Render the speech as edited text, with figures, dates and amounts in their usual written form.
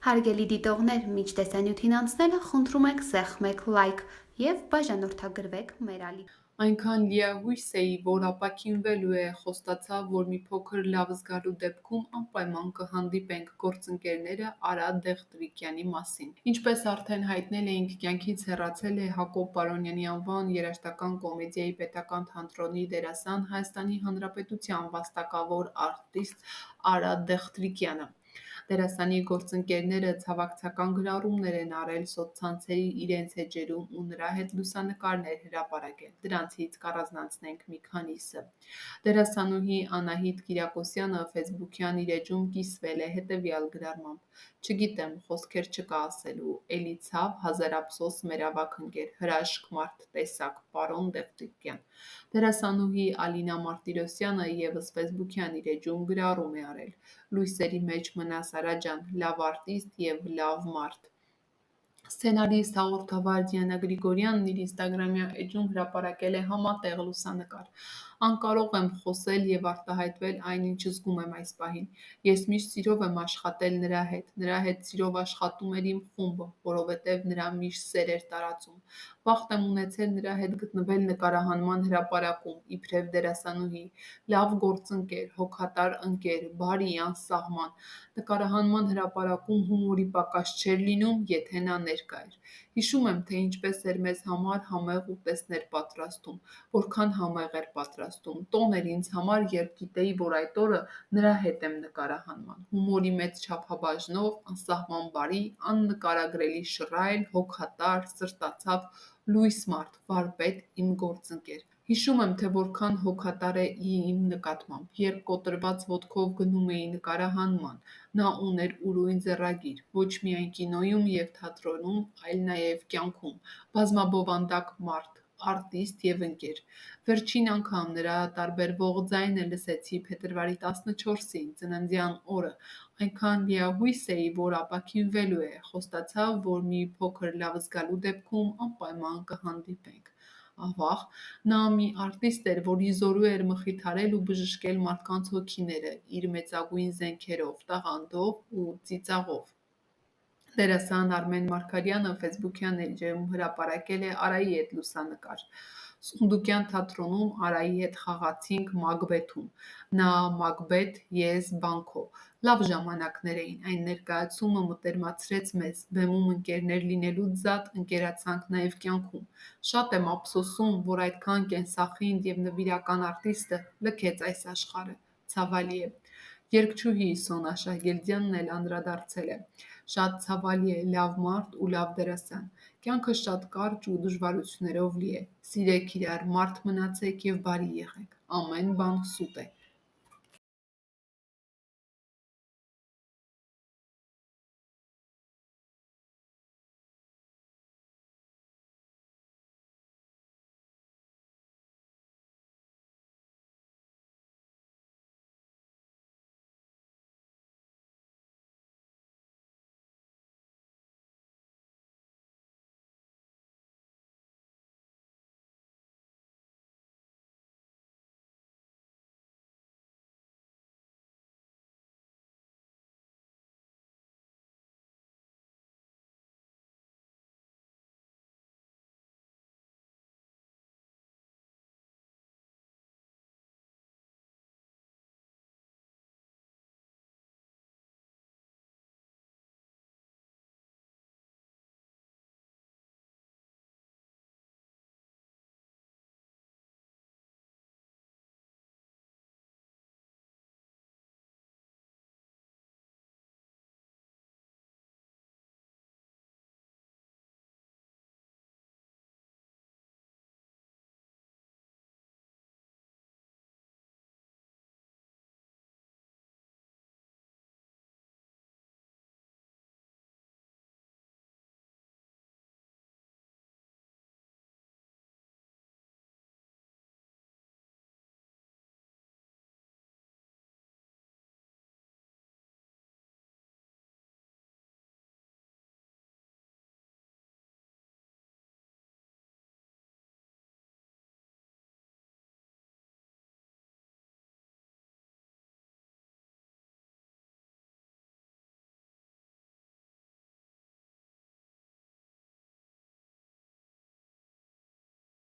Հարգելի դիտողներ, մինչ տեսանյութին անցնելը խնդրում ենք սեղմեք լայք և բաժանորդագրվեք մեր ալիք։ Այնքան լիահույս էի, որ ապաքինվելու է, խոստացավ, որ մի փոքր լավ զգալու դեպքում անպայման կհանդիպենք գործընկերները Արա Դեղտրիկյանի մասին։ Ինչպես արդեն հայտնել էինք, կյանքից հեռացել է Հակոբ Պարոնյանի անվան երաժշտական կոմեդիայի պետական թատրոնի դերասան, Հայաստանի Հանրապետության վաստակավոր արտիստ Արա Դեղտրիկյանը։ Դերասանի գործընկերները ցավակցական գրառումներ են արել սոցցանցերի իրենց էջերում ու նրա հետ լուսանկարներ հրապարակել։ Դրանցից կառանձնացնենք մի քանիսը։ Դերասանուհի Անահիտ Կիրակոսյանը ֆեյսբուքյան իր էջում կիսվել է հետևյալ գրառմամբ. «Չգիտեմ, խոսքեր չկա ասելու, էլի ցավ, հազար ափսոս մեր ավագ ընկեր, հրաշք մարդ տեսակ, պարոն Դեղտրիկյան»։ Դերասանուհի Ալինա Մարտիրոսյանը ևս ֆեյսբուքյան իր էջում գրառում է արել. «Լույսերի մեջ մնաս Արա ջան, լավ արտիստ և լավ մարդ»։ Սցենարիստ, հաղորդավար Դիանա Գրիգորյանն իր ինստագրամյան էջում հրապարակել է համատեղ լուսանկար. «Անկարող եմ խոսել և արտահայտվել այն, ինչ զգում եմ այս պահին։ Ես միշտ սիրով եմ աշխատել նրա հետ սիրով աշխատում էր իմ խումբը, որովհետև նրա միշտ սեր էր տարածում։ Բախտ եմ ունեցել նրա հետ գտնվել նկարահանման հրապարակում, իբրև դերասանուհի։ Լավ գործընկեր, հոգատար ընկեր, բարի, անսահման։ Նկարահանման հրապարակում հումորի պակաս չէր լինում, եթե նա ներկա էր։ Հիշում եմ, թե ինչպես էր մեզ համար համեղ ուտեստներ պատրաստում, որքան համեղ էր պատրաստում։ Տոն էր ինձ համար, երբ գիտեի, որ այդ օրը նրա հետ եմ նկարահանման։ Հումորի մեծ չափաբաժնով, անսահման բարի, աննկարագրելի շռայլ, հոգատար, սրտացավ, լույս մարդ, վարպետ, իմ գործընկեր։ Հիշում եմ, թե որքան հոգատար է իմ նկատմամբ։ Երբ կոտրված ոտքով գնում էի նկարահանման, նա ուներ ուրույն ձեռագիր, ոչ միայն կինոյում և թատրոնում, այլ նաև կյանքում, բազմաբովանդակ մարդ, արտիստ և ընկեր։ Վերջին անգամ նրա տարբերվող ձայնը լսեցի փետրվարի 14-ին, ծննդյան օրը։ Այնքան լիահույս էի, որ ապաքինվելու է, խոստացավ, որ մի փոքր լավ զգալու դեպքում անպայման կհանդիպենք։ Ավաղ, նա մի արտիստ էր, որի զորու էր մխիթարել ու բժշկել մարդկանց հոգիները իր մեծագույն զենքերով, տաղանդով ու ծիծաղով։ Դերասան Արմեն Մարգարյանը ֆեյսբուքյան էջում հրապարակել է Արայի հետ լուսանկար. «Սունդուկյան թատրոնում Արայի հետ խաղացինք Մակբեթում։ Նա Մակբեթ, ես Բանքո։ Լավ ժամանակներ էին, այն ներկայացումը մտերմացրեց մեզ, բեմում ընկերներ լինելուց զատ ընկերացանք նաև կյանքում։ Շատ եմ ափսոսում, որ այդքան կենսախինդ և նվիրական արտիստը լքեց այս աշխարհը։ Ցավալի է»։ Երգչուհի Սոնա Շահգիլդյանն էլ անդրադարձել է. «Շատ ցավալի է, լավ մարդ ու լավ դերասան։ Կյանքը շատ կարճ ու դժվարություններով լի է։ Սիրեք իրար, մարդ մնացեք և բարի եղեք։ Ամեն բան սուտ է»։